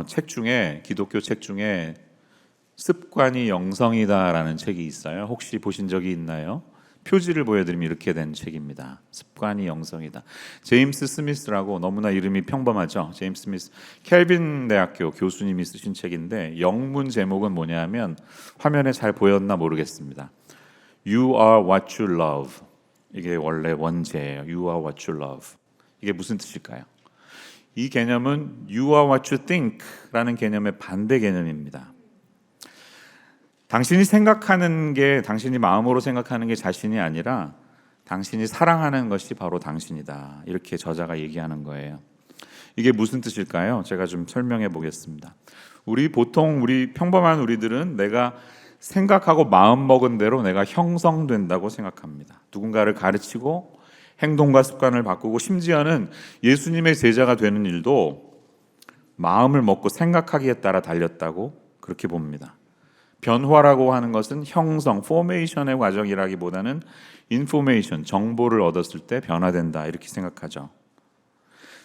책 중에 기독교 책 중에 습관이 영성이다라는 책이 있어요. 혹시 보신 적이 있나요? 표지를 보여드리면 이렇게 된 책입니다. 습관이 영성이다. 제임스 스미스라고 너무나 이름이 평범하죠. 제임스 스미스 켈빈 대학교 교수님이 쓰신 책인데 영문 제목은 뭐냐면 화면에 잘 보였나 모르겠습니다. You are what you love. 이게 원래 원제예요. You are what you love. 이게 무슨 뜻일까요? 이 개념은 You are what you think 라는 개념의 반대 개념입니다. 당신이 생각하는 게, 당신이 마음으로 생각하는 게 자신이 아니라 당신이 사랑하는 것이 바로 당신이다. 이렇게 저자가 얘기하는 거예요. 이게 무슨 뜻일까요? 제가 좀 설명해 보겠습니다. 우리 평범한 우리들은 내가 생각하고 마음 먹은 대로 내가 형성된다고 생각합니다. 누군가를 가르치고 행동과 습관을 바꾸고 심지어는 예수님의 제자가 되는 일도 마음을 먹고 생각하기에 따라 달렸다고 그렇게 봅니다. 변화라고 하는 것은 형성, 포메이션의 과정이라기보다는 인포메이션, 정보를 얻었을 때 변화된다 이렇게 생각하죠.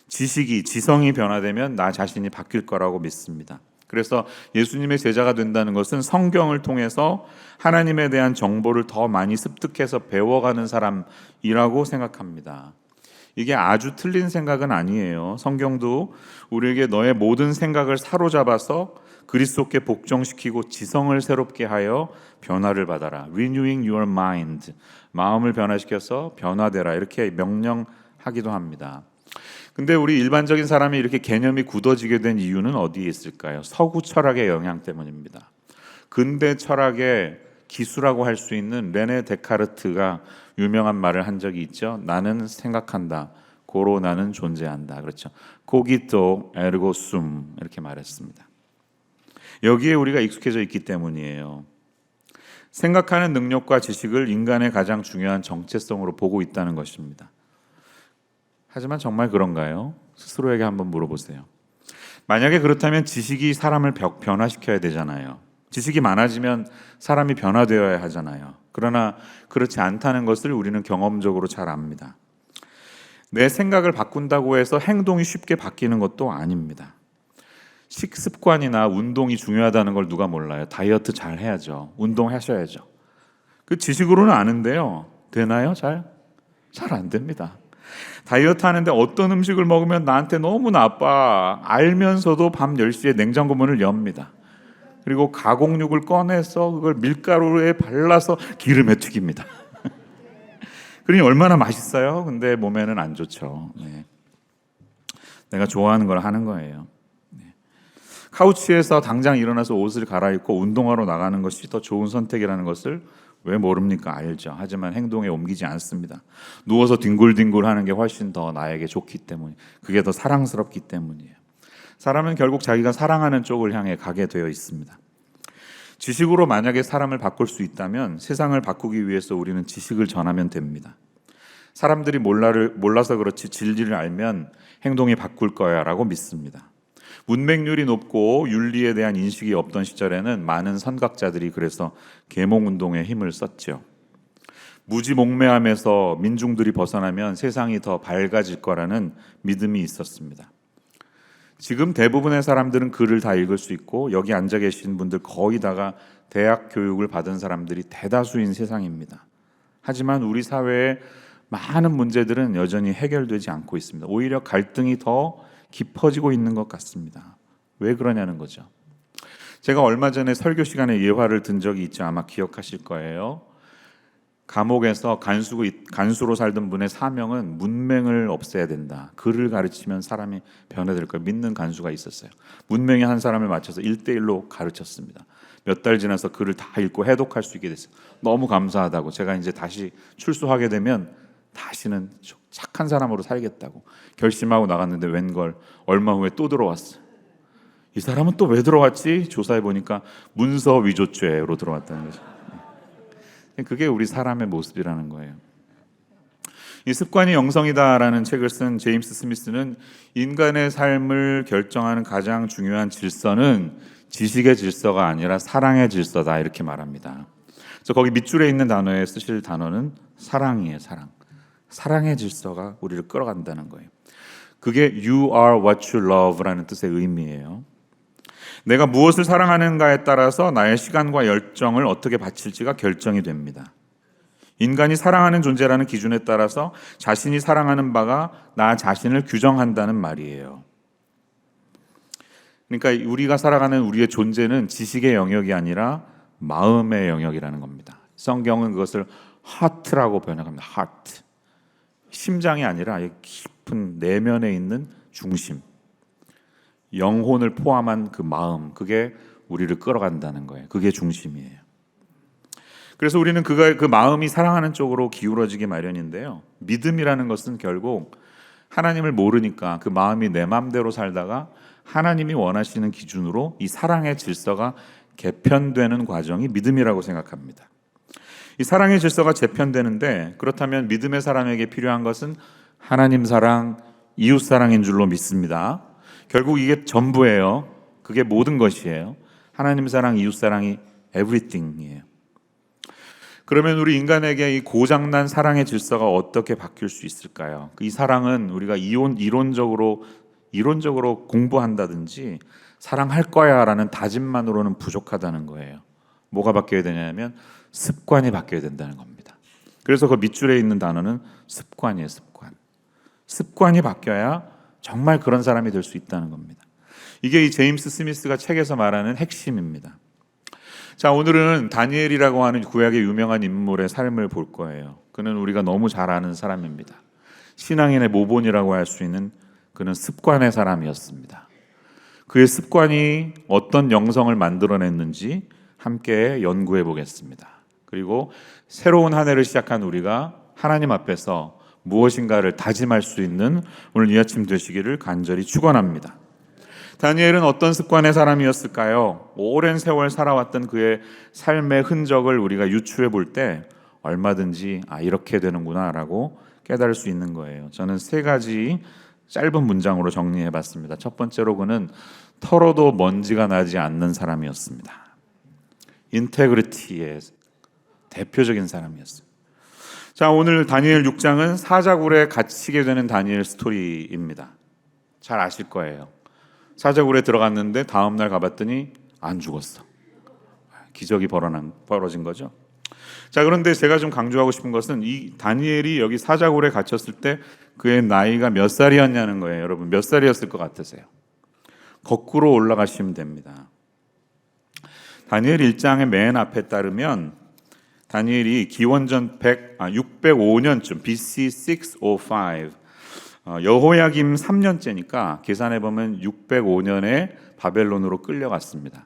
지성이 변화되면 나 자신이 바뀔 거라고 믿습니다. 그래서 예수님의 제자가 된다는 것은 성경을 통해서 하나님에 대한 정보를 더 많이 습득해서 배워가는 사람이라고 생각합니다. 이게 아주 틀린 생각은 아니에요. 성경도 우리에게 너의 모든 생각을 사로잡아서 그리스도께 복종시키고 지성을 새롭게 하여 변화를 받아라. Renewing your mind. 마음을 변화시켜서 변화되라. 이렇게 명령하기도 합니다. 근데 우리 일반적인 사람이 이렇게 개념이 굳어지게 된 이유는 어디에 있을까요? 서구 철학의 영향 때문입니다. 근대 철학의 기수라고 할 수 있는 레네 데카르트가 유명한 말을 한 적이 있죠. 나는 생각한다. 고로 나는 존재한다. 그렇죠. 코기토 에르고 숨 이렇게 말했습니다. 여기에 우리가 익숙해져 있기 때문이에요. 생각하는 능력과 지식을 인간의 가장 중요한 정체성으로 보고 있다는 것입니다. 하지만 정말 그런가요? 스스로에게 한번 물어보세요. 만약에 그렇다면 지식이 사람을 변화시켜야 되잖아요. 지식이 많아지면 사람이 변화되어야 하잖아요. 그러나 그렇지 않다는 것을 우리는 경험적으로 잘 압니다. 내 생각을 바꾼다고 해서 행동이 쉽게 바뀌는 것도 아닙니다. 식습관이나 운동이 중요하다는 걸 누가 몰라요? 다이어트 잘 해야죠. 운동하셔야죠. 그 지식으로는 아는데요. 되나요? 잘 안 됩니다. 다이어트 하는데 어떤 음식을 먹으면 나한테 너무 나빠 알면서도 밤 10시에 냉장고 문을 엽니다. 그리고 가공육을 꺼내서 그걸 밀가루에 발라서 기름에 튀깁니다. 그러니 얼마나 맛있어요? 근데 몸에는 안 좋죠. 네. 내가 좋아하는 걸 하는 거예요. 네. 카우치에서 당장 일어나서 옷을 갈아입고 운동하러 나가는 것이 더 좋은 선택이라는 것을 왜 모릅니까? 알죠. 하지만 행동에 옮기지 않습니다. 누워서 뒹굴뒹굴 하는 게 훨씬 더 나에게 좋기 때문에, 그게 더 사랑스럽기 때문이에요. 사람은 결국 자기가 사랑하는 쪽을 향해 가게 되어 있습니다. 지식으로 만약에 사람을 바꿀 수 있다면 세상을 바꾸기 위해서 우리는 지식을 전하면 됩니다. 사람들이 몰라서 그렇지 진리를 알면 행동이 바꿀 거야 라고 믿습니다. 문맹률이 높고 윤리에 대한 인식이 없던 시절에는 많은 선각자들이 그래서 계몽운동에 힘을 썼죠. 무지몽매함에서 민중들이 벗어나면 세상이 더 밝아질 거라는 믿음이 있었습니다. 지금 대부분의 사람들은 글을 다 읽을 수 있고 여기 앉아 계신 분들 거의 다가 대학 교육을 받은 사람들이 대다수인 세상입니다. 하지만 우리 사회의 많은 문제들은 여전히 해결되지 않고 있습니다. 오히려 갈등이 더 깊어지고 있는 것 같습니다. 왜 그러냐는 거죠. 제가 얼마 전에 설교 시간에 예화를 든 적이 있죠. 아마 기억하실 거예요. 감옥에서 간수로 살던 분의 사명은 문맹을 없애야 된다. 글을 가르치면 사람이 변화될 걸 믿는 간수가 있었어요. 문맹의 한 사람을 맞춰서 1:1로 가르쳤습니다. 몇 달 지나서 글을 다 읽고 해독할 수 있게 됐어요. 너무 감사하다고. 제가 이제 다시 출소하게 되면 다시는 착한 사람으로 살겠다고 결심하고 나갔는데 웬걸 얼마 후에 또 들어왔어요. 이 사람은 또 왜 들어왔지? 조사해 보니까 문서 위조죄로 들어왔다는 거죠. 그게 우리 사람의 모습이라는 거예요. 이 습관이 영성이다라는 책을 쓴 제임스 스미스는 인간의 삶을 결정하는 가장 중요한 질서는 지식의 질서가 아니라 사랑의 질서다 이렇게 말합니다. 그래서 거기 밑줄에 있는 단어에 쓰실 단어는 사랑이에요. 사랑의 질서가 우리를 끌어간다는 거예요. 그게 You are what you love라는 뜻의 의미예요. 내가 무엇을 사랑하는가에 따라서 나의 시간과 열정을 어떻게 바칠지가 결정이 됩니다. 인간이 사랑하는 존재라는 기준에 따라서 자신이 사랑하는 바가 나 자신을 규정한다는 말이에요. 그러니까 우리가 살아가는 우리의 존재는 지식의 영역이 아니라 마음의 영역이라는 겁니다. 성경은 그것을 하트라고 번역합니다. 하트. 심장이 아니라 깊은 내면에 있는 중심. 영혼을 포함한 그 마음, 그게 우리를 끌어간다는 거예요. 그게 중심이에요. 그래서 우리는 그 마음이 사랑하는 쪽으로 기울어지기 마련인데요. 믿음이라는 것은 결국 하나님을 모르니까 그 마음이 내 마음대로 살다가 하나님이 원하시는 기준으로 이 사랑의 질서가 개편되는 과정이 믿음이라고 생각합니다. 이 사랑의 질서가 재편되는데, 그렇다면 믿음의 사람에게 필요한 것은 하나님 사랑, 이웃 사랑인 줄로 믿습니다. 결국 이게 전부예요. 그게 모든 것이에요. 하나님 사랑, 이웃 사랑이 everything이에요. 그러면 우리 인간에게 이 고장난 사랑의 질서가 어떻게 바뀔 수 있을까요? 이 사랑은 우리가 이론적으로 공부한다든지 사랑할 거야 라는 다짐만으로는 부족하다는 거예요. 뭐가 바뀌어야 되냐면 습관이 바뀌어야 된다는 겁니다. 그래서 그 밑줄에 있는 단어는 습관이에요. 습관이 바뀌어야 정말 그런 사람이 될 수 있다는 겁니다. 이게 이 제임스 스미스가 책에서 말하는 핵심입니다. 자, 오늘은 다니엘이라고 하는 구약의 유명한 인물의 삶을 볼 거예요. 그는 우리가 너무 잘 아는 사람입니다. 신앙인의 모본이라고 할 수 있는 그는 습관의 사람이었습니다. 그의 습관이 어떤 영성을 만들어냈는지 함께 연구해 보겠습니다. 그리고 새로운 한 해를 시작한 우리가 하나님 앞에서 무엇인가를 다짐할 수 있는 오늘 이 아침 되시기를 간절히 축원합니다. 다니엘은 어떤 습관의 사람이었을까요? 오랜 세월 살아왔던 그의 삶의 흔적을 우리가 유추해 볼 때 얼마든지 이렇게 되는구나 라고 깨달을 수 있는 거예요. 저는 세 가지 짧은 문장으로 정리해 봤습니다. 첫 번째로 그는 털어도 먼지가 나지 않는 사람이었습니다. 인테그리티의 대표적인 사람이었어요. 자, 오늘 다니엘 6장은 사자굴에 갇히게 되는 다니엘 스토리입니다. 잘 아실 거예요. 사자굴에 들어갔는데 다음날 가봤더니 안 죽었어. 기적이 벌어진 거죠. 자, 그런데 제가 좀 강조하고 싶은 것은 이 다니엘이 여기 사자굴에 갇혔을 때 그의 나이가 몇 살이었냐는 거예요. 여러분, 몇 살이었을 것 같으세요? 거꾸로 올라가시면 됩니다. 다니엘 1장의 맨 앞에 따르면 다니엘이 기원전 605년쯤 BC 605 여호야김 3년째니까 계산해 보면 605년에 바벨론으로 끌려갔습니다.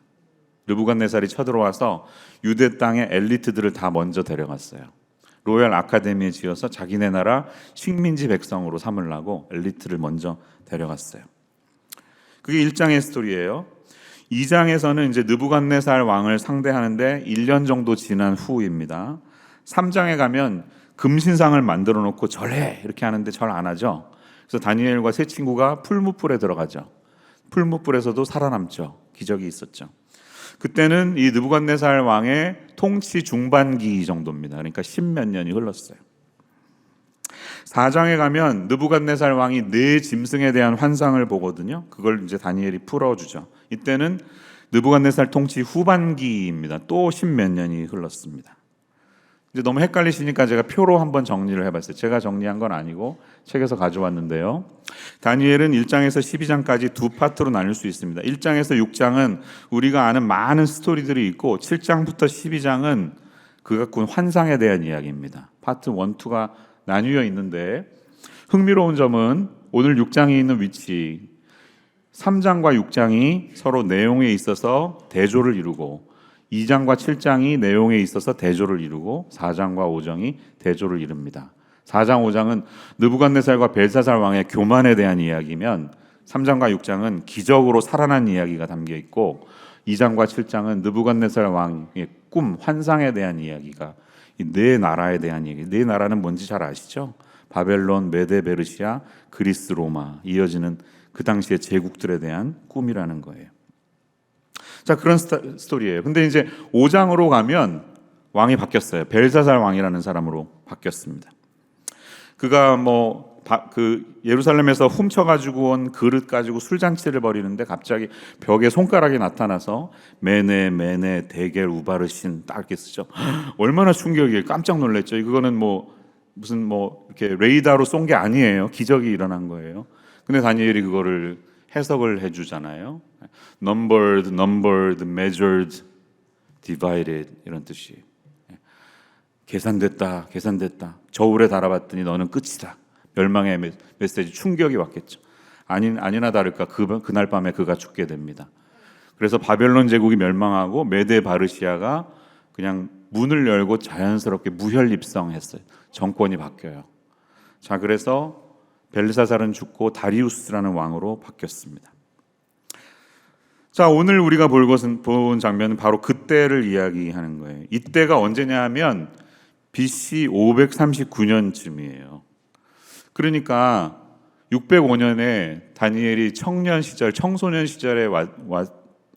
느부갓네살이 쳐들어와서 유대 땅의 엘리트들을 다 먼저 데려갔어요. 로열 아카데미에 지어서 자기네 나라 식민지 백성으로 삼으려고 엘리트를 먼저 데려갔어요. 그게 1장의 스토리예요. 2장에서는 이제 느부갓네살 왕을 상대하는데 1년 정도 지난 후입니다. 3장에 가면 금신상을 만들어 놓고 절해 이렇게 하는데 절 안 하죠. 그래서 다니엘과 세 친구가 풀무불에 들어가죠. 풀무불에서도 살아남죠. 기적이 있었죠. 그때는 이 느부갓네살 왕의 통치 중반기 정도입니다. 그러니까 10몇 년이 흘렀어요. 4장에 가면 느부갓네살 왕이 네 짐승에 대한 환상을 보거든요. 그걸 이제 다니엘이 풀어주죠. 이때는 느부갓네살 통치 후반기입니다. 또 10몇 년이 흘렀습니다. 이제 너무 헷갈리시니까 제가 표로 한번 정리를 해봤어요. 제가 정리한 건 아니고 책에서 가져왔는데요. 다니엘은 1장에서 12장까지 두 파트로 나눌 수 있습니다. 1장에서 6장은 우리가 아는 많은 스토리들이 있고 7장부터 12장은 그가 꾼 환상에 대한 이야기입니다. 파트 1, 2가 나뉘어 있는데 흥미로운 점은 오늘 6장이 있는 위치 3장과 6장이 서로 내용에 있어서 대조를 이루고 2장과 7장이 내용에 있어서 대조를 이루고 4장과 5장이 대조를 이룹니다. 4장, 5장은 느부갓네살과 벨사살 왕의 교만에 대한 이야기면 3장과 6장은 기적으로 살아난 이야기가 담겨 있고 2장과 7장은 느부갓네살 왕의 꿈, 환상에 대한 이야기가 이 네 나라에 대한 얘기. 네 나라는 뭔지 잘 아시죠? 바벨론, 메데, 베르시아, 그리스, 로마 이어지는 그 당시의 제국들에 대한 꿈이라는 거예요. 자, 그런 스토리예요. 근데 이제 5장으로 가면 왕이 바뀌었어요. 벨사살 왕이라는 사람으로 바뀌었습니다. 그가 그 예루살렘에서 훔쳐가지고 온 그릇 가지고 술잔치를 벌이는데 갑자기 벽에 손가락이 나타나서 메네 메네 데겔 우바르신 딱 이렇게 쓰죠. 얼마나 충격이에요. 깜짝 놀랐죠. 그거는 무슨 이렇게 레이더로 쏜 게 아니에요. 기적이 일어난 거예요. 근데 다니엘이 그거를 해석을 해주잖아요. numbered, measured, divided 이런 뜻이. 계산됐다. 저울에 달아봤더니 너는 끝이다. 멸망의 메시지, 충격이 왔겠죠. 아니나 다를까 그날 밤에 그가 죽게 됩니다. 그래서 바벨론 제국이 멸망하고 메데 바르시아가 그냥 문을 열고 자연스럽게 무혈입성했어요. 정권이 바뀌어요. 자, 그래서 벨사살은 죽고 다리우스라는 왕으로 바뀌었습니다. 자, 오늘 우리가 본 장면은 바로 그때를 이야기하는 거예요. 이때가 언제냐 하면 BC 539년쯤이에요. 그러니까 605년에 다니엘이 청소년 시절에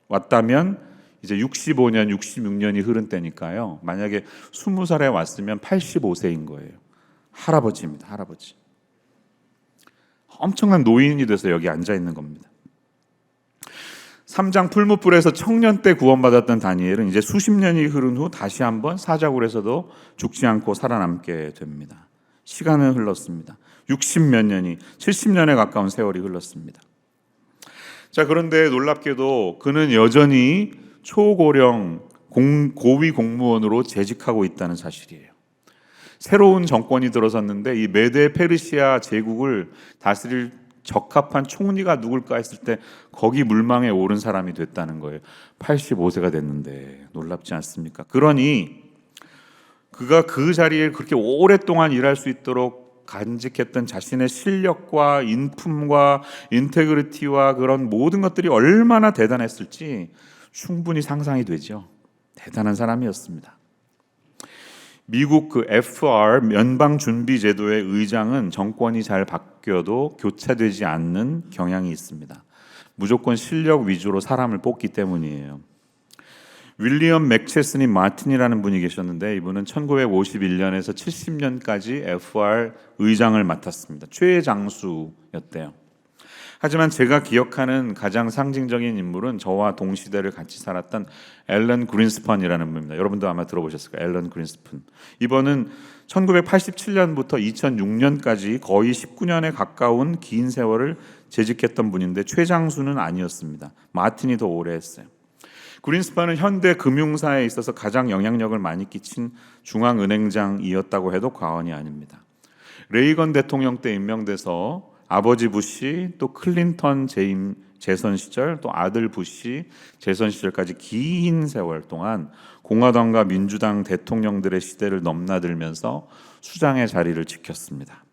왔다면 이제 65년, 66년이 흐른 때니까요. 만약에 20살에 왔으면 85세인 거예요. 할아버지입니다. 할아버지. 엄청난 노인이 돼서 여기 앉아 있는 겁니다. 3장 풀무불에서 청년 때 구원받았던 다니엘은 이제 수십 년이 흐른 후 다시 한번 사자굴에서도 죽지 않고 살아남게 됩니다. 시간은 흘렀습니다. 60몇 년이 70년에 가까운 세월이 흘렀습니다. 자, 그런데 놀랍게도 그는 여전히 초고령 고위 공무원으로 재직하고 있다는 사실이에요. 새로운 정권이 들어섰는데 이 메데 페르시아 제국을 다스릴 적합한 총리가 누굴까 했을 때 거기 물망에 오른 사람이 됐다는 거예요. 85세가 됐는데 놀랍지 않습니까? 그러니 그가 그 자리에 그렇게 오랫동안 일할 수 있도록 간직했던 자신의 실력과 인품과 인테그리티와 그런 모든 것들이 얼마나 대단했을지 충분히 상상이 되죠. 대단한 사람이었습니다. 미국 그 FR 연방준비제도의 의장은 정권이 잘 바뀌어도 교체되지 않는 경향이 있습니다. 무조건 실력 위주로 사람을 뽑기 때문이에요. 윌리엄 맥체스니 마틴이라는 분이 계셨는데 이분은 1951년에서 70년까지 FR 의장을 맡았습니다. 최장수였대요. 하지만 제가 기억하는 가장 상징적인 인물은 저와 동시대를 같이 살았던 앨런 그린스펀이라는 분입니다. 여러분도 아마 들어보셨을 거예요. 앨런 그린스펀. 이번은 1987년부터 2006년까지 거의 19년에 가까운 긴 세월을 재직했던 분인데 최장수는 아니었습니다. 마틴이 더 오래 했어요. 그린스펀은 현대 금융사에 있어서 가장 영향력을 많이 끼친 중앙은행장이었다고 해도 과언이 아닙니다. 레이건 대통령 때 임명돼서 아버지 부시, 또 클린턴 재선 시절, 또 아들 부시 재선 시절까지 긴 세월 동안 공화당과 민주당 대통령들의 시대를 넘나들면서 수장의 자리를 지켰습니다.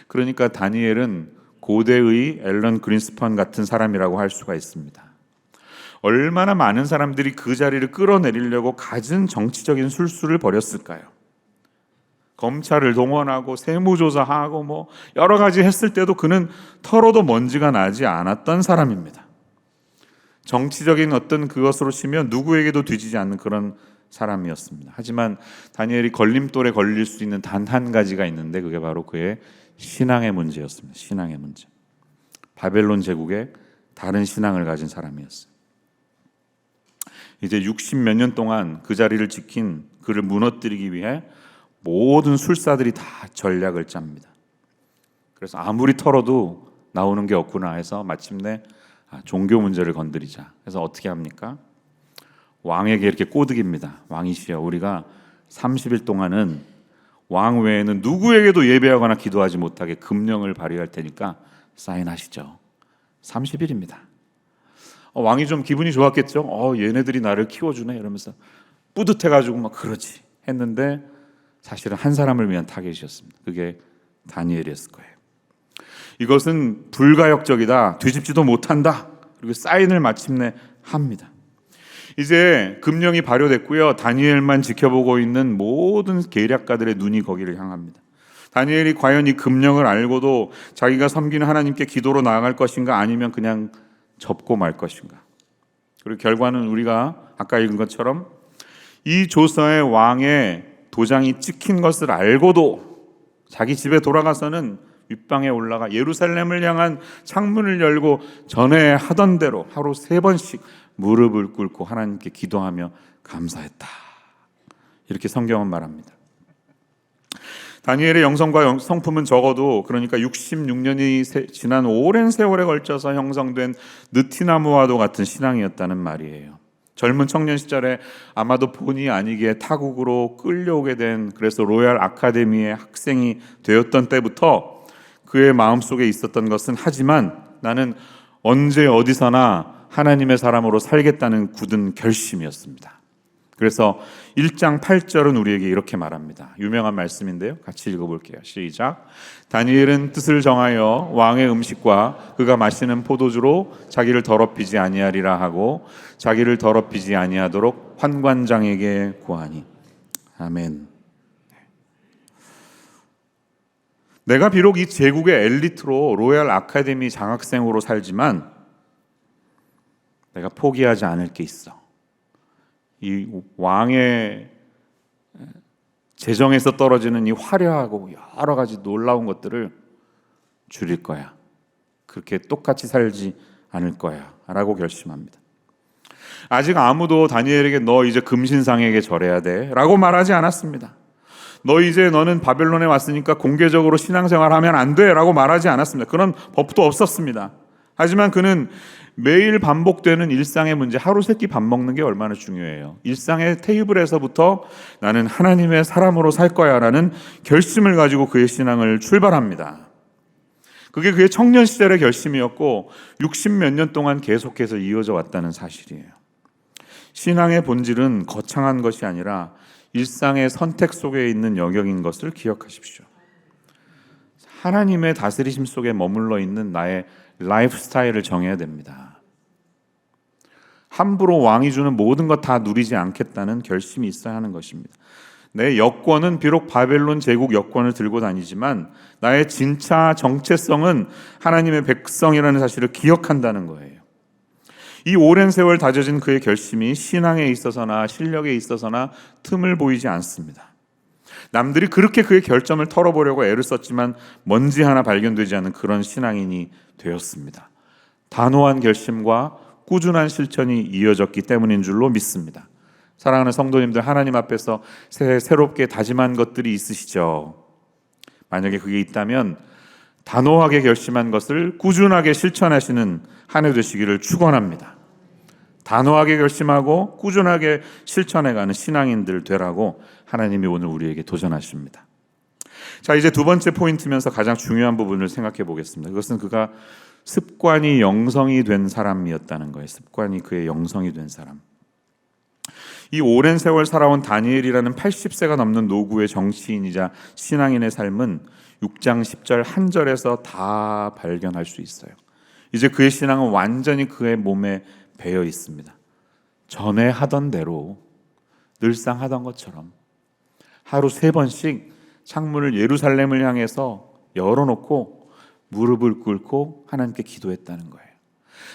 그러니까 다니엘은 고대의 앨런 그린스펀 같은 사람이라고 할 수가 있습니다. 얼마나 많은 사람들이 그 자리를 끌어내리려고 갖은 정치적인 술수를 벌였을까요? 검찰을 동원하고 세무조사하고 여러 가지 했을 때도 그는 털어도 먼지가 나지 않았던 사람입니다. 정치적인 어떤 그것으로 치면 누구에게도 뒤지지 않는 그런 사람이었습니다. 하지만 다니엘이 걸림돌에 걸릴 수 있는 단 한 가지가 있는데 그게 바로 그의 신앙의 문제였습니다. 신앙의 문제. 바벨론 제국에 다른 신앙을 가진 사람이었어요. 이제 60몇 년 동안 그 자리를 지킨 그를 무너뜨리기 위해 모든 술사들이 다 전략을 짭니다. 그래서 아무리 털어도 나오는 게 없구나 해서 마침내 종교 문제를 건드리자. 그래서 어떻게 합니까? 왕에게 이렇게 꼬드깁니다. 왕이시여, 우리가 30일 동안은 왕 외에는 누구에게도 예배하거나 기도하지 못하게 금령을 발휘할 테니까 사인하시죠. 30일입니다. 왕이 좀 기분이 좋았겠죠. 얘네들이 나를 키워주네 이러면서 뿌듯해가지고 막 그러지 했는데 사실은 한 사람을 위한 타겟이었습니다. 그게 다니엘이었을 거예요. 이것은 불가역적이다, 뒤집지도 못한다. 그리고 사인을 마침내 합니다. 이제 금령이 발효됐고요. 다니엘만 지켜보고 있는 모든 계략가들의 눈이 거기를 향합니다. 다니엘이 과연 이 금령을 알고도 자기가 섬기는 하나님께 기도로 나아갈 것인가, 아니면 그냥 접고 말 것인가. 그리고 결과는 우리가 아까 읽은 것처럼 이 조서의 왕의 도장이 찍힌 것을 알고도 자기 집에 돌아가서는 윗방에 올라가 예루살렘을 향한 창문을 열고 전에 하던 대로 하루 3번씩 무릎을 꿇고 하나님께 기도하며 감사했다. 이렇게 성경은 말합니다. 다니엘의 영성과 성품은 적어도 그러니까 66년이 지난 오랜 세월에 걸쳐서 형성된 느티나무와도 같은 신앙이었다는 말이에요. 젊은 청년 시절에 아마도 본의 아니게 타국으로 끌려오게 된, 그래서 로얄 아카데미의 학생이 되었던 때부터 그의 마음속에 있었던 것은, 하지만 나는 언제 어디서나 하나님의 사람으로 살겠다는 굳은 결심이었습니다. 그래서 1장 8절은 우리에게 이렇게 말합니다. 유명한 말씀인데요, 같이 읽어볼게요. 시작. 다니엘은 뜻을 정하여 왕의 음식과 그가 마시는 포도주로 자기를 더럽히지 아니하리라 하고 자기를 더럽히지 아니하도록 환관장에게 구하니. 아멘. 내가 비록 이 제국의 엘리트로 로얄 아카데미 장학생으로 살지만 내가 포기하지 않을 게 있어. 이 왕의 재정에서 떨어지는 이 화려하고 여러 가지 놀라운 것들을 줄일 거야. 그렇게 똑같이 살지 않을 거야 라고 결심합니다. 아직 아무도 다니엘에게 너 이제 금신상에게 절해야 돼 라고 말하지 않았습니다. 너는 바벨론에 왔으니까 공개적으로 신앙생활하면 안 돼 라고 말하지 않았습니다. 그런 법도 없었습니다. 하지만 그는 매일 반복되는 일상의 문제, 하루 세끼 밥 먹는 게 얼마나 중요해요. 일상의 테이블에서부터 나는 하나님의 사람으로 살 거야 라는 결심을 가지고 그의 신앙을 출발합니다. 그게 그의 청년 시절의 결심이었고 60몇 년 동안 계속해서 이어져 왔다는 사실이에요. 신앙의 본질은 거창한 것이 아니라 일상의 선택 속에 있는 영역인 것을 기억하십시오. 하나님의 다스리심 속에 머물러 있는 나의 라이프 스타일을 정해야 됩니다. 함부로 왕이 주는 모든 것 다 누리지 않겠다는 결심이 있어야 하는 것입니다. 내 여권은 비록 바벨론 제국 여권을 들고 다니지만 나의 진짜 정체성은 하나님의 백성이라는 사실을 기억한다는 거예요. 이 오랜 세월 다져진 그의 결심이 신앙에 있어서나 실력에 있어서나 틈을 보이지 않습니다. 남들이 그렇게 그의 결점을 털어보려고 애를 썼지만 먼지 하나 발견되지 않은 그런 신앙인이 되었습니다. 단호한 결심과 꾸준한 실천이 이어졌기 때문인 줄로 믿습니다. 사랑하는 성도님들, 하나님 앞에서 새롭게 다짐한 것들이 있으시죠? 만약에 그게 있다면 단호하게 결심한 것을 꾸준하게 실천하시는 한 해 되시기를 축원합니다. 단호하게 결심하고 꾸준하게 실천해가는 신앙인들 되라고 하나님이 오늘 우리에게 도전하십니다. 자, 이제 두 번째 포인트면서 가장 중요한 부분을 생각해 보겠습니다. 그것은 그가 습관이 영성이 된 사람이었다는 거예요. 습관이 그의 영성이 된 사람. 이 오랜 세월 살아온 다니엘이라는 80세가 넘는 노구의 정치인이자 신앙인의 삶은 6장 10절 한 절에서 다 발견할 수 있어요. 이제 그의 신앙은 완전히 그의 몸에 배어 있습니다. 전에 하던 대로 늘상 하던 것처럼 하루 3번씩 창문을 예루살렘을 향해서 열어놓고 무릎을 꿇고 하나님께 기도했다는 거예요.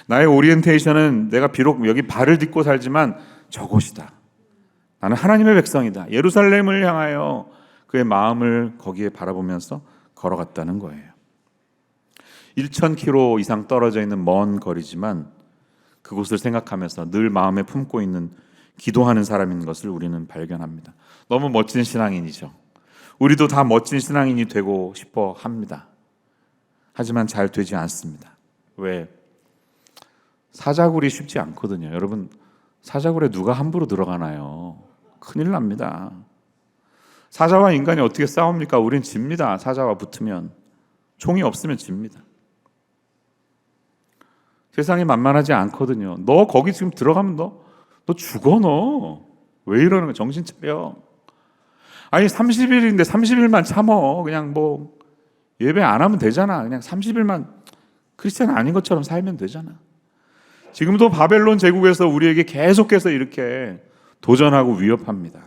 나의 오리엔테이션은 내가 비록 여기 발을 딛고 살지만 저곳이다. 나는 하나님의 백성이다. 예루살렘을 향하여 그의 마음을 거기에 바라보면서 걸어갔다는 거예요. 1,000km 이상 떨어져 있는 먼 거리지만 그곳을 생각하면서 늘 마음에 품고 있는 기도하는 사람인 것을 우리는 발견합니다. 너무 멋진 신앙인이죠. 우리도 다 멋진 신앙인이 되고 싶어 합니다. 하지만 잘 되지 않습니다. 왜? 사자굴이 쉽지 않거든요. 여러분, 사자굴에 누가 함부로 들어가나요? 큰일 납니다. 사자와 인간이 어떻게 싸웁니까? 우린 집니다. 사자와 붙으면. 총이 없으면 집니다. 세상이 만만하지 않거든요. 너 거기 지금 들어가면 너 죽어 너. 왜 이러는 거야? 정신 차려. 아니 30일인데 30일만 참어. 그냥 뭐 예배 안 하면 되잖아. 그냥 30일만 크리스찬 아닌 것처럼 살면 되잖아. 지금도 바벨론 제국에서 우리에게 계속해서 이렇게 도전하고 위협합니다.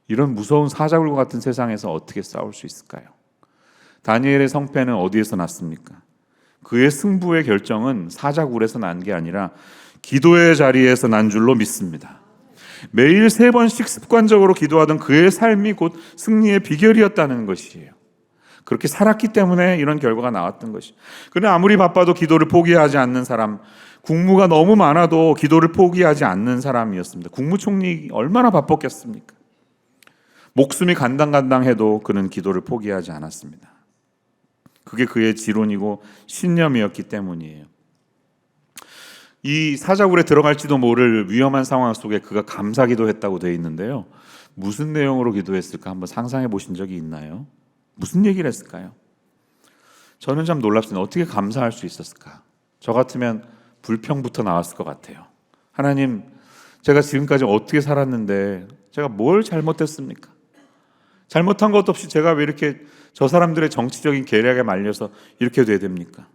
이런 무서운 사자굴과 같은 세상에서 어떻게 싸울 수 있을까요? 다니엘의 성패는 어디에서 났습니까? 그의 승부의 결정은 사자굴에서 난 게 아니라 기도의 자리에서 난 줄로 믿습니다. 매일 3번씩 습관적으로 기도하던 그의 삶이 곧 승리의 비결이었다는 것이에요. 그렇게 살았기 때문에 이런 결과가 나왔던 것이. 그러나 아무리 바빠도 기도를 포기하지 않는 사람, 국무가 너무 많아도 기도를 포기하지 않는 사람이었습니다. 국무총리 얼마나 바빴겠습니까? 목숨이 간당간당해도 그는 기도를 포기하지 않았습니다. 그게 그의 지론이고 신념이었기 때문이에요. 이 사자굴에 들어갈지도 모를 위험한 상황 속에 그가 감사기도했다고 되어 있는데요. 무슨 내용으로 기도했을까 한번 상상해 보신 적이 있나요? 무슨 얘기를 했을까요? 저는 참 놀랍습니다. 어떻게 감사할 수 있었을까? 저 같으면 불평부터 나왔을 것 같아요. 하나님, 제가 지금까지 어떻게 살았는데 제가 뭘 잘못했습니까? 잘못한 것도 없이 제가 왜 이렇게 저 사람들의 정치적인 계략에 말려서 이렇게 돼야 됩니까?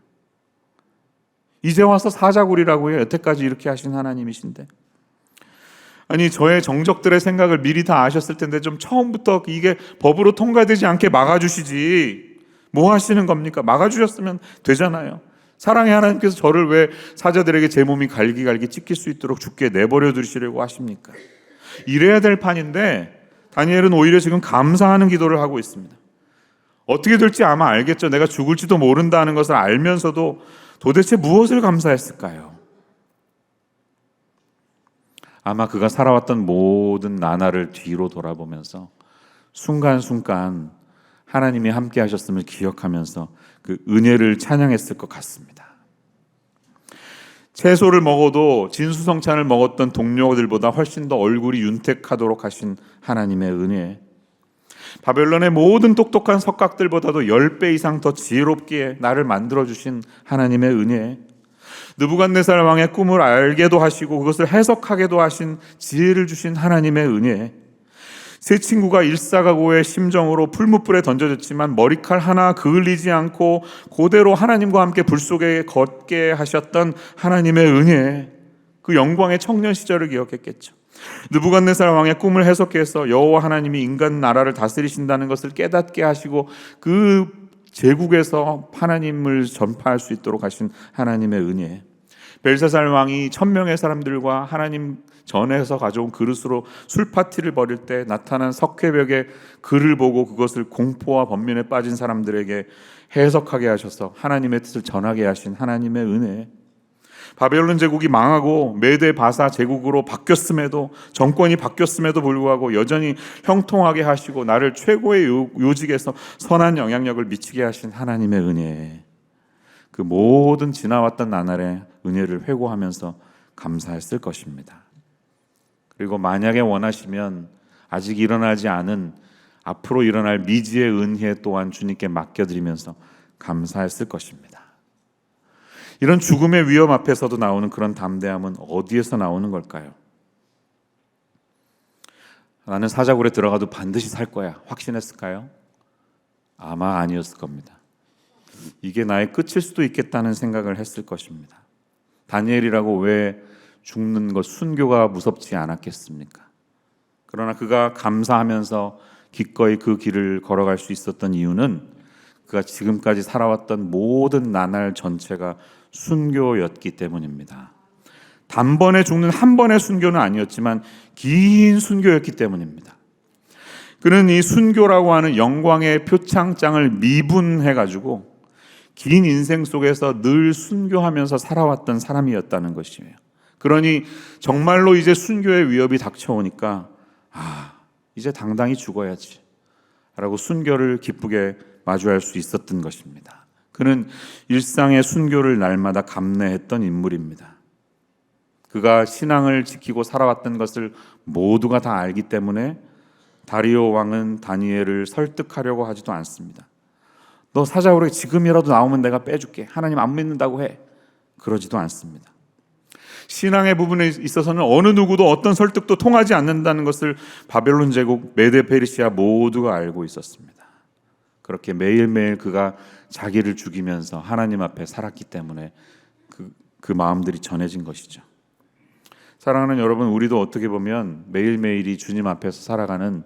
이제 와서 사자굴이라고 해요. 여태까지 이렇게 하신 하나님이신데. 아니, 저의 정적들의 생각을 미리 다 아셨을 텐데 좀 처음부터 이게 법으로 통과되지 않게 막아주시지. 뭐 하시는 겁니까? 막아주셨으면 되잖아요. 사랑의 하나님께서 저를 왜 사자들에게 제 몸이 갈기갈기 찢길 수 있도록 죽게 내버려 두시려고 하십니까? 이래야 될 판인데 다니엘은 오히려 지금 감사하는 기도를 하고 있습니다. 어떻게 될지 아마 알겠죠. 내가 죽을지도 모른다는 것을 알면서도 도대체 무엇을 감사했을까요? 아마 그가 살아왔던 모든 나날을 뒤로 돌아보면서 순간순간 하나님이 함께 하셨음을 기억하면서 그 은혜를 찬양했을 것 같습니다. 채소를 먹어도 진수성찬을 먹었던 동료들보다 훨씬 더 얼굴이 윤택하도록 하신 하나님의 은혜, 바벨론의 모든 똑똑한 석각들보다도 10배 이상 더 지혜롭게 나를 만들어주신 하나님의 은혜, 느부갓네살 왕의 꿈을 알게도 하시고 그것을 해석하게도 하신 지혜를 주신 하나님의 은혜, 세 친구가 일사각오의 심정으로 풀무불에 던져졌지만 머리칼 하나 그을리지 않고 그대로 하나님과 함께 불 속에 걷게 하셨던 하나님의 은혜, 그 영광의 청년 시절을 기억했겠죠. 느부갓네살 왕의 꿈을 해석해서 여호와 하나님이 인간 나라를 다스리신다는 것을 깨닫게 하시고 그 제국에서 하나님을 전파할 수 있도록 하신 하나님의 은혜, 벨사살 왕이 1000명의 사람들과 하나님 전에서 가져온 그릇으로 술 파티를 벌일 때 나타난 석회벽의 글을 보고 그것을 공포와 번민에 빠진 사람들에게 해석하게 하셔서 하나님의 뜻을 전하게 하신 하나님의 은혜, 바벨론 제국이 망하고 메데 바사 제국으로 바뀌었음에도, 정권이 바뀌었음에도 불구하고 여전히 형통하게 하시고 나를 최고의 요직에서 선한 영향력을 미치게 하신 하나님의 은혜, 그 모든 지나왔던 나날의 은혜를 회고하면서 감사했을 것입니다. 그리고 만약에 원하시면 아직 일어나지 않은 앞으로 일어날 미지의 은혜 또한 주님께 맡겨드리면서 감사했을 것입니다. 이런 죽음의 위험 앞에서도 나오는 그런 담대함은 어디에서 나오는 걸까요? 나는 사자굴에 들어가도 반드시 살 거야, 확신했을까요? 아마 아니었을 겁니다. 이게 나의 끝일 수도 있겠다는 생각을 했을 것입니다. 다니엘이라고 왜 죽는 것, 순교가 무섭지 않았겠습니까? 그러나 그가 감사하면서 기꺼이 그 길을 걸어갈 수 있었던 이유는 그가 지금까지 살아왔던 모든 나날 전체가 순교였기 때문입니다. 단번에 죽는 한 번의 순교는 아니었지만 긴 순교였기 때문입니다. 그는 이 순교라고 하는 영광의 표창장을 미분해가지고 긴 인생 속에서 늘 순교하면서 살아왔던 사람이었다는 것이에요. 그러니 정말로 이제 순교의 위협이 닥쳐오니까 이제 당당히 죽어야지 라고 순교를 기쁘게 마주할 수 있었던 것입니다. 그는 일상의 순교를 날마다 감내했던 인물입니다. 그가 신앙을 지키고 살아왔던 것을 모두가 다 알기 때문에 다리오 왕은 다니엘을 설득하려고 하지도 않습니다. 너 사자굴에 지금이라도 나오면 내가 빼줄게, 하나님 안 믿는다고 해, 그러지도 않습니다. 신앙의 부분에 있어서는 어느 누구도 어떤 설득도 통하지 않는다는 것을 바벨론 제국, 메데 페르시아 모두가 알고 있었습니다. 그렇게 매일매일 그가 자기를 죽이면서 하나님 앞에 살았기 때문에 그 마음들이 전해진 것이죠. 사랑하는 여러분, 우리도 어떻게 보면 매일매일이 주님 앞에서 살아가는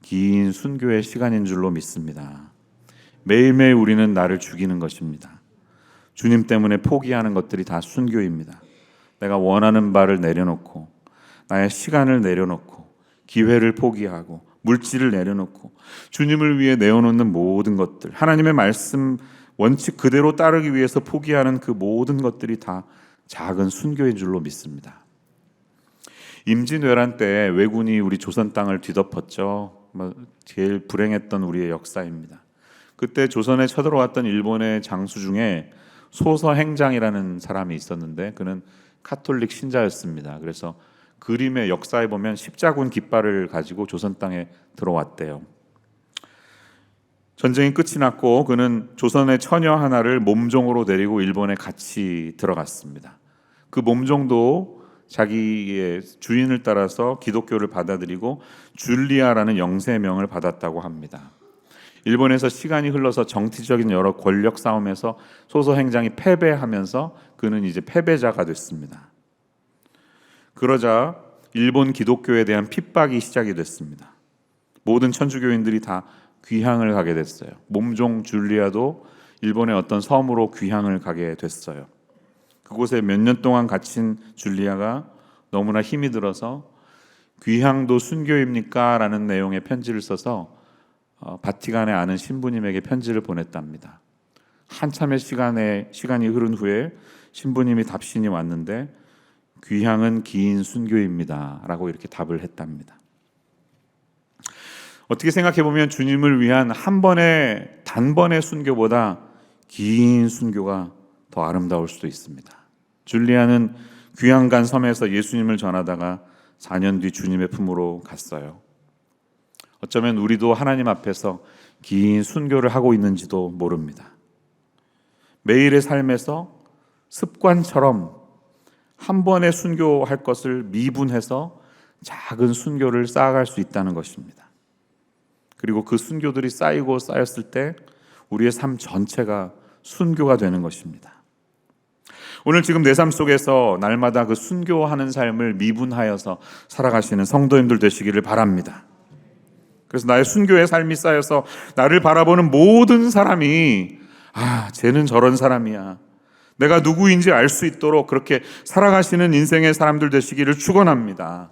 긴 순교의 시간인 줄로 믿습니다. 매일매일 우리는 나를 죽이는 것입니다. 주님 때문에 포기하는 것들이 다 순교입니다. 내가 원하는 바를 내려놓고 나의 시간을 내려놓고 기회를 포기하고 물질을 내려놓고 주님을 위해 내어놓는 모든 것들, 하나님의 말씀 원칙 그대로 따르기 위해서 포기하는 그 모든 것들이 다 작은 순교인 줄로 믿습니다. 임진왜란 때 왜군이 우리 조선 땅을 뒤덮었죠. 제일 불행했던 우리의 역사입니다. 그때 조선에 쳐들어왔던 일본의 장수 중에 소서행장이라는 사람이 있었는데 그는 카톨릭 신자였습니다. 그래서 그림의 역사에 보면 십자군 깃발을 가지고 조선 땅에 들어왔대요. 전쟁이 끝이 났고 그는 조선의 처녀 하나를 몸종으로 데리고 일본에 같이 들어갔습니다. 그 몸종도 자기의 주인을 따라서 기독교를 받아들이고 줄리아라는 영세명을 받았다고 합니다. 일본에서 시간이 흘러서 정치적인 여러 권력 싸움에서 소서행장이 패배하면서 그는 이제 패배자가 됐습니다. 그러자 일본 기독교에 대한 핍박이 시작이 됐습니다. 모든 천주교인들이 다 귀향을 가게 됐어요. 몸종 줄리아도 일본의 어떤 섬으로 귀향을 가게 됐어요. 그곳에 몇 년 동안 갇힌 줄리아가 너무나 힘이 들어서 귀향도 순교입니까? 라는 내용의 편지를 써서 바티칸에 아는 신부님에게 편지를 보냈답니다. 한참의 시간이 흐른 후에 신부님이 답신이 왔는데 귀향은 긴 순교입니다 라고 이렇게 답을 했답니다. 어떻게 생각해보면 주님을 위한 단번의 순교보다 긴 순교가 더 아름다울 수도 있습니다. 줄리아는 귀향 간 섬에서 예수님을 전하다가 4년 뒤 주님의 품으로 갔어요. 어쩌면 우리도 하나님 앞에서 긴 순교를 하고 있는지도 모릅니다. 매일의 삶에서 습관처럼 한 번에 순교할 것을 미분해서 작은 순교를 쌓아갈 수 있다는 것입니다. 그리고 그 순교들이 쌓이고 쌓였을 때 우리의 삶 전체가 순교가 되는 것입니다. 오늘 지금 내 삶 속에서 날마다 그 순교하는 삶을 미분하여서 살아가시는 성도님들 되시기를 바랍니다. 그래서 나의 순교의 삶이 쌓여서 나를 바라보는 모든 사람이 쟤는 저런 사람이야, 내가 누구인지 알 수 있도록 그렇게 살아가시는 인생의 사람들 되시기를 축원합니다.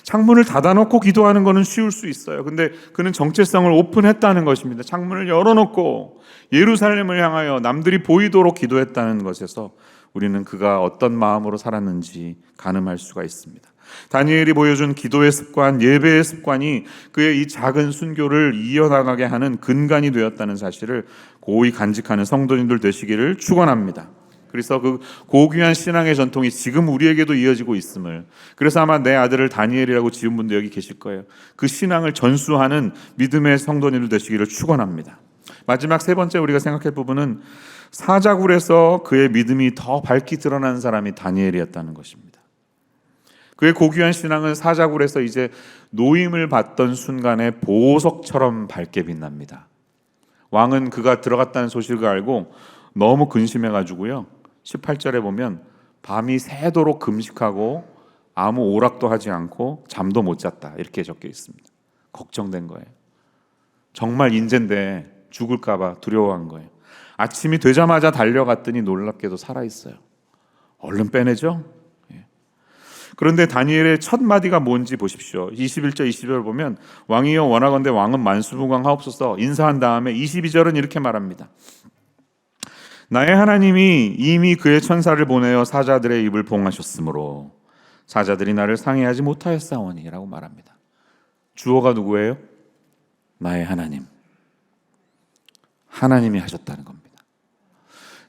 창문을 닫아놓고 기도하는 것은 쉬울 수 있어요. 근데 그는 정체성을 오픈했다는 것입니다. 창문을 열어놓고 예루살렘을 향하여 남들이 보이도록 기도했다는 것에서 우리는 그가 어떤 마음으로 살았는지 가늠할 수가 있습니다. 다니엘이 보여준 기도의 습관, 예배의 습관이 그의 이 작은 순교를 이어나가게 하는 근간이 되었다는 사실을 고이 간직하는 성도님들 되시기를 축원합니다. 그래서 그 고귀한 신앙의 전통이 지금 우리에게도 이어지고 있음을, 그래서 아마 내 아들을 다니엘이라고 지은 분도 여기 계실 거예요. 그 신앙을 전수하는 믿음의 성도님들 되시기를 축원합니다. 마지막 세 번째 우리가 생각할 부분은 사자굴에서 그의 믿음이 더 밝게 드러난 사람이 다니엘이었다는 것입니다. 그의 고귀한 신앙은 사자굴에서 이제 노임을 받던 순간에 보석처럼 밝게 빛납니다. 왕은 그가 들어갔다는 소식을 알고 너무 근심해가지고요, 18절에 보면 밤이 새도록 금식하고 아무 오락도 하지 않고 잠도 못 잤다 이렇게 적혀 있습니다. 걱정된 거예요. 정말 인재인데 죽을까 봐 두려워한 거예요. 아침이 되자마자 달려갔더니 놀랍게도 살아있어요. 얼른 빼내죠. 그런데 다니엘의 첫 마디가 뭔지 보십시오. 21절 22절 보면 왕이여 원하건대 왕은 만수무강하옵소서 인사한 다음에 22절은 이렇게 말합니다. 나의 하나님이 이미 그의 천사를 보내어 사자들의 입을 봉하셨으므로 사자들이 나를 상해하지 못하였사오니 라고 말합니다. 주어가 누구예요? 나의 하나님. 하나님이 하셨다는 겁니다.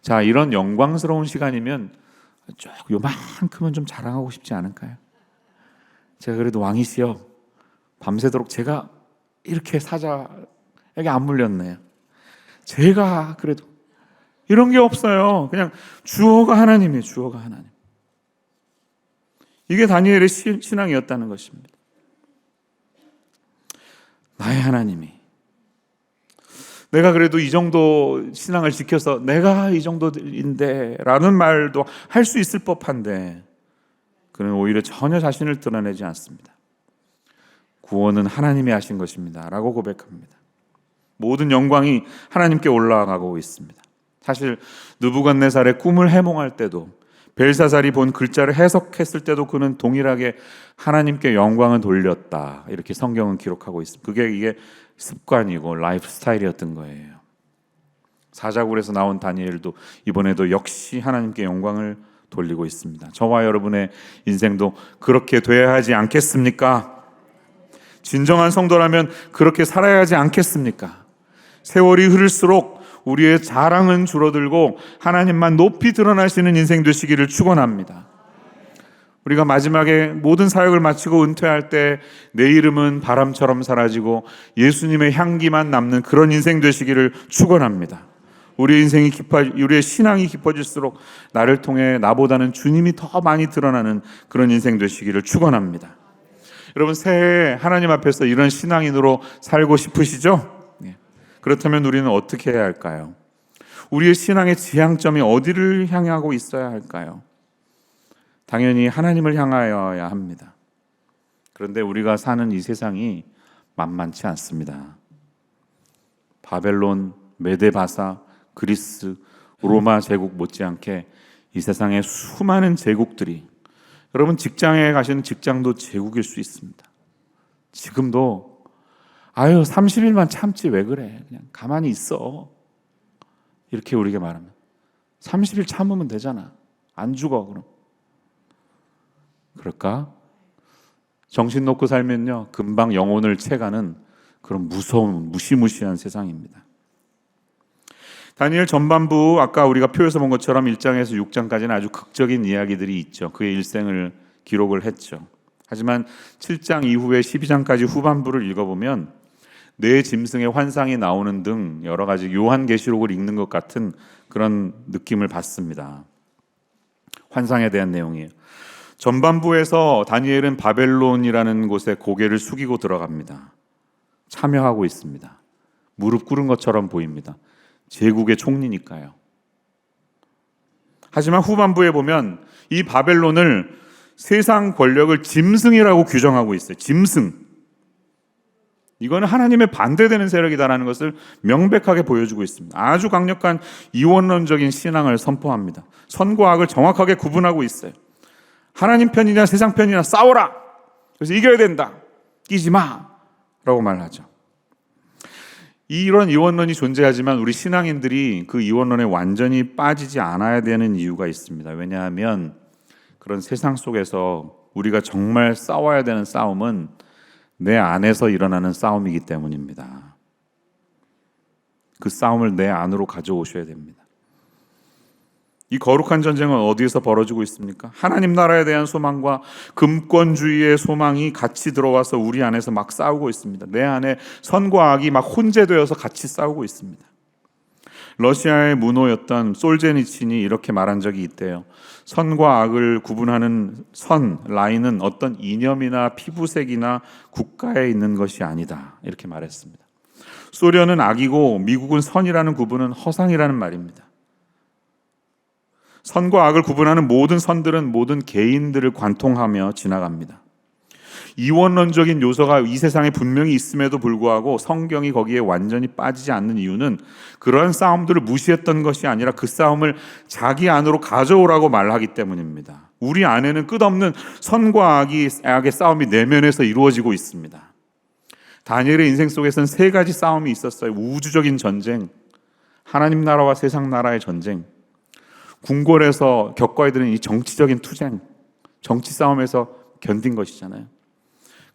자, 이런 영광스러운 시간이면 요만큼은 좀 자랑하고 싶지 않을까요? 제가 그래도 왕이시여 밤새도록 제가 이렇게 사자에게 안 물렸네요. 제가 그래도 이런 게 없어요. 그냥 주어가 하나님이에요. 주어가 하나님. 이게 다니엘의 신앙이었다는 것입니다. 나의 하나님이, 내가 그래도 이 정도 신앙을 지켜서 내가 이 정도인데 라는 말도 할 수 있을 법한데 그는 오히려 전혀 자신을 드러내지 않습니다. 구원은 하나님이 하신 것입니다 라고 고백합니다. 모든 영광이 하나님께 올라가고 있습니다. 사실 느부갓네살의 꿈을 해몽할 때도 벨사살이 본 글자를 해석했을 때도 그는 동일하게 하나님께 영광을 돌렸다. 이렇게 성경은 기록하고 있습니다. 이게 습관이고 라이프 스타일이었던 거예요. 사자굴에서 나온 다니엘도 이번에도 역시 하나님께 영광을 돌리고 있습니다. 저와 여러분의 인생도 그렇게 돼야 하지 않겠습니까? 진정한 성도라면 그렇게 살아야 하지 않겠습니까? 세월이 흐를수록 우리의 자랑은 줄어들고 하나님만 높이 드러나시는 인생 되시기를 축원합니다. 우리가 마지막에 모든 사역을 마치고 은퇴할 때 내 이름은 바람처럼 사라지고 예수님의 향기만 남는 그런 인생 되시기를 축원합니다. 우리의 신앙이 깊어질수록 나를 통해 나보다는 주님이 더 많이 드러나는 그런 인생 되시기를 축원합니다. 여러분, 새해에 하나님 앞에서 이런 신앙인으로 살고 싶으시죠? 그렇다면 우리는 어떻게 해야 할까요? 우리의 신앙의 지향점이 어디를 향하고 있어야 할까요? 당연히 하나님을 향하여야 합니다. 그런데 우리가 사는 이 세상이 만만치 않습니다. 바벨론, 메데바사, 그리스, 로마 제국 못지않게 이 세상의 수많은 제국들이, 여러분 직장에 가시는 직장도 제국일 수 있습니다. 지금도 30일만 참지 왜 그래? 그냥 가만히 있어. 이렇게 우리에게 말하면 30일 참으면 되잖아. 안 죽어 그럼. 그럴까? 정신 놓고 살면요 금방 영혼을 채가는 그런 무서운 무시무시한 세상입니다. 다니엘 전반부, 아까 우리가 표에서 본 것처럼 1장에서 6장까지는 아주 극적인 이야기들이 있죠. 그의 일생을 기록을 했죠. 하지만 7장 이후에 12장까지 후반부를 읽어보면 내 짐승의 환상이 나오는 등 여러 가지 요한계시록을 읽는 것 같은 그런 느낌을 받습니다. 환상에 대한 내용이에요. 전반부에서 다니엘은 바벨론이라는 곳에 고개를 숙이고 들어갑니다. 참여하고 있습니다. 무릎 꿇은 것처럼 보입니다. 제국의 총리니까요. 하지만 후반부에 보면 이 바벨론을 세상 권력을 짐승이라고 규정하고 있어요. 짐승. 이거는 하나님의 반대되는 세력이다라는 것을 명백하게 보여주고 있습니다. 아주 강력한 이원론적인 신앙을 선포합니다. 선과 악을 정확하게 구분하고 있어요. 하나님 편이냐 세상 편이냐 싸워라. 그래서 이겨야 된다. 끼지 마. 라고 말하죠. 이런 이원론이 존재하지만 우리 신앙인들이 그 이원론에 완전히 빠지지 않아야 되는 이유가 있습니다. 왜냐하면 그런 세상 속에서 우리가 정말 싸워야 되는 싸움은 내 안에서 일어나는 싸움이기 때문입니다. 그 싸움을 내 안으로 가져오셔야 됩니다. 이 거룩한 전쟁은 어디에서 벌어지고 있습니까? 하나님 나라에 대한 소망과 금권주의의 소망이 같이 들어와서 우리 안에서 막 싸우고 있습니다. 내 안에 선과 악이 막 혼재되어서 같이 싸우고 있습니다. 러시아의 문호였던 솔제니친이 이렇게 말한 적이 있대요. 선과 악을 구분하는 선, 라인은 어떤 이념이나 피부색이나 국가에 있는 것이 아니다. 이렇게 말했습니다. 소련은 악이고 미국은 선이라는 구분은 허상이라는 말입니다. 선과 악을 구분하는 모든 선들은 모든 개인들을 관통하며 지나갑니다. 이원론적인 요소가 이 세상에 분명히 있음에도 불구하고 성경이 거기에 완전히 빠지지 않는 이유는 그러한 싸움들을 무시했던 것이 아니라 그 싸움을 자기 안으로 가져오라고 말하기 때문입니다. 우리 안에는 끝없는 선과 악의 싸움이 내면에서 이루어지고 있습니다. 다니엘의 인생 속에서는 세 가지 싸움이 있었어요. 우주적인 전쟁, 하나님 나라와 세상 나라의 전쟁, 궁궐에서 겪어야 되는 이 정치적인 투쟁, 정치 싸움에서 견딘 것이잖아요.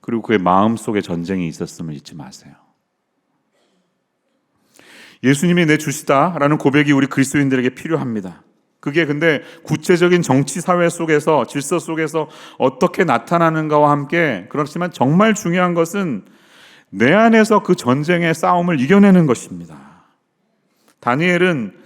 그리고 그의 마음속에 전쟁이 있었음을 잊지 마세요. 예수님이 내 주시다라는 고백이 우리 그리스도인들에게 필요합니다. 그게 근데 구체적인 정치 사회 속에서, 질서 속에서 어떻게 나타나는가와 함께, 그렇지만 정말 중요한 것은 내 안에서 그 전쟁의 싸움을 이겨내는 것입니다. 다니엘은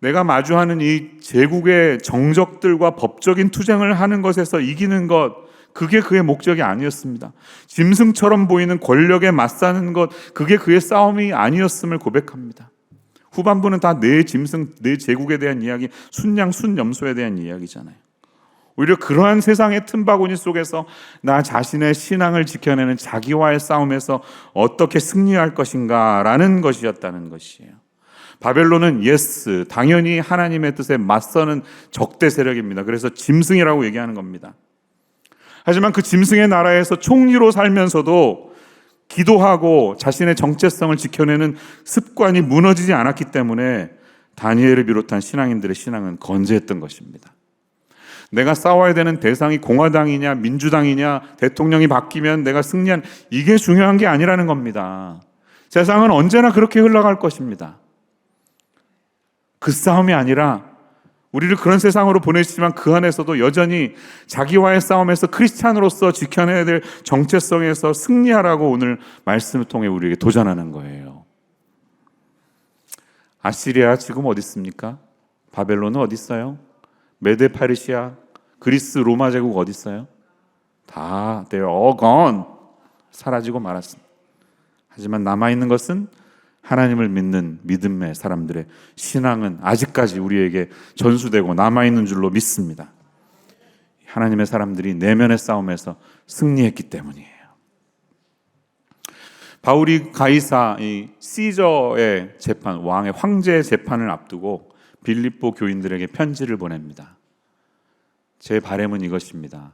내가 마주하는 이 제국의 정적들과 법적인 투쟁을 하는 것에서 이기는 것, 그게 그의 목적이 아니었습니다. 짐승처럼 보이는 권력에 맞서는 것, 그게 그의 싸움이 아니었음을 고백합니다. 후반부는 다 내 짐승, 내 제국에 대한 이야기, 순양, 순염소에 대한 이야기잖아요. 오히려 그러한 세상의 틈바구니 속에서 나 자신의 신앙을 지켜내는 자기와의 싸움에서 어떻게 승리할 것인가라는 것이었다는 것이에요. 바벨론은 예스, 당연히 하나님의 뜻에 맞서는 적대 세력입니다. 그래서 짐승이라고 얘기하는 겁니다. 하지만 그 짐승의 나라에서 총리로 살면서도 기도하고 자신의 정체성을 지켜내는 습관이 무너지지 않았기 때문에 다니엘을 비롯한 신앙인들의 신앙은 건재했던 것입니다. 내가 싸워야 되는 대상이 공화당이냐 민주당이냐 대통령이 바뀌면 내가 승리한, 이게 중요한 게 아니라는 겁니다. 세상은 언제나 그렇게 흘러갈 것입니다. 그 싸움이 아니라 우리를 그런 세상으로 보내시지만 그 안에서도 여전히 자기와의 싸움에서 크리스찬으로서 지켜내야 될 정체성에서 승리하라고 오늘 말씀을 통해 우리에게 도전하는 거예요. 아시리아 지금 어디 있습니까? 바벨론은 어디 있어요? 메데 파르시아, 그리스 로마 제국 어디 있어요? 다 they're all gone. 사라지고 말았습니다. 하지만 남아있는 것은 하나님을 믿는 믿음의 사람들의 신앙은 아직까지 우리에게 전수되고 남아있는 줄로 믿습니다. 하나님의 사람들이 내면의 싸움에서 승리했기 때문이에요. 바울이 가이사 이 시저의 재판, 왕의 황제의 재판을 앞두고 빌립보 교인들에게 편지를 보냅니다. 제 바람은 이것입니다.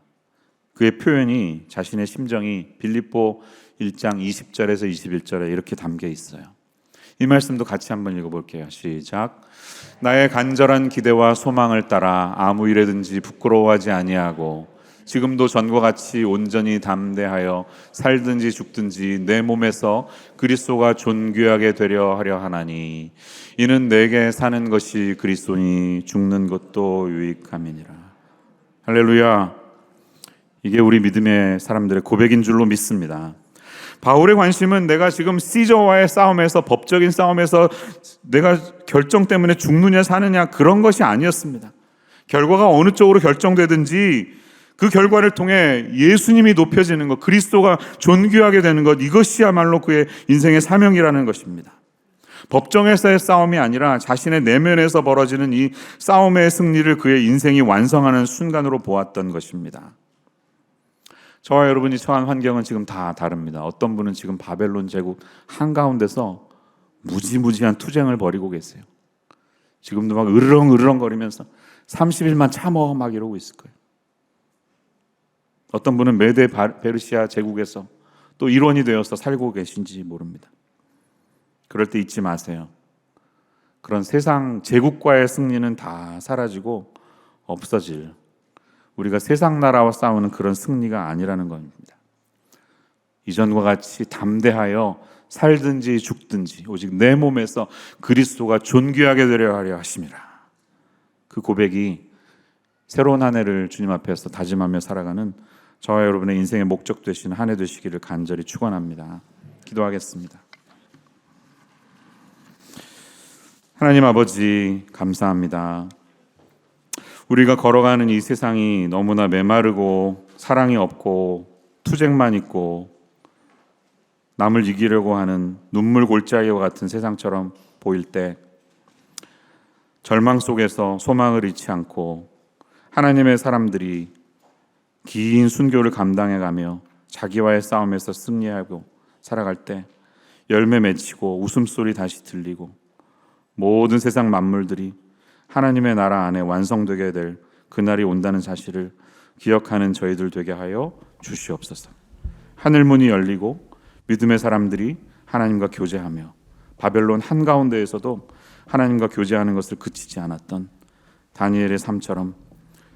그의 표현이, 자신의 심정이 빌립보 1장 20절에서 21절에 이렇게 담겨 있어요. 이 말씀도 같이 한번 읽어볼게요. 시작. 나의 간절한 기대와 소망을 따라 아무 일에든지 부끄러워하지 아니하고 지금도 전과 같이 온전히 담대하여 살든지 죽든지 내 몸에서 그리스도가 존귀하게 되려 하려 하나니 이는 내게 사는 것이 그리스도니 죽는 것도 유익함이니라. 할렐루야. 이게 우리 믿음의 사람들의 고백인 줄로 믿습니다. 바울의 관심은 내가 지금 시저와의 싸움에서, 법적인 싸움에서 내가 결정 때문에 죽느냐 사느냐 그런 것이 아니었습니다. 결과가 어느 쪽으로 결정되든지 그 결과를 통해 예수님이 높여지는 것, 그리스도가 존귀하게 되는 것, 이것이야말로 그의 인생의 사명이라는 것입니다. 법정에서의 싸움이 아니라 자신의 내면에서 벌어지는 이 싸움의 승리를 그의 인생이 완성하는 순간으로 보았던 것입니다. 저와 여러분이 처한 환경은 지금 다 다릅니다. 어떤 분은 지금 바벨론 제국 한가운데서 무지무지한 투쟁을 벌이고 계세요. 지금도 막 으르렁거리면서 30일만 참어 막 이러고 있을 거예요. 어떤 분은 메데 페르시아 제국에서 또 일원이 되어서 살고 계신지 모릅니다. 그럴 때 잊지 마세요. 그런 세상 제국과의 승리는 다 사라지고 없어질, 우리가 세상 나라와 싸우는 그런 승리가 아니라는 겁니다. 이전과 같이 담대하여 살든지 죽든지 오직 내 몸에서 그리스도가 존귀하게 되려 하려 하심이라. 그 고백이 새로운 한 해를 주님 앞에서 다짐하며 살아가는 저와 여러분의 인생의 목적 되신 한 해 되시기를 간절히 축원합니다. 기도하겠습니다. 하나님 아버지, 감사합니다. 우리가 걸어가는 이 세상이 너무나 메마르고 사랑이 없고 투쟁만 있고 남을 이기려고 하는 눈물 골짜기와 같은 세상처럼 보일 때 절망 속에서 소망을 잃지 않고 하나님의 사람들이 긴 순교를 감당해가며 자기와의 싸움에서 승리하고 살아갈 때 열매 맺히고 웃음소리 다시 들리고 모든 세상 만물들이 하나님의 나라 안에 완성되게 될 그날이 온다는 사실을 기억하는 저희들 되게 하여 주시옵소서. 하늘문이 열리고 믿음의 사람들이 하나님과 교제하며 바벨론 한가운데에서도 하나님과 교제하는 것을 그치지 않았던 다니엘의 삶처럼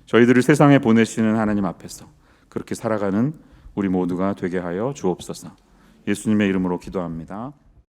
저희들을 세상에 보내시는 하나님 앞에서 그렇게 살아가는 우리 모두가 되게 하여 주옵소서. 예수님의 이름으로 기도합니다.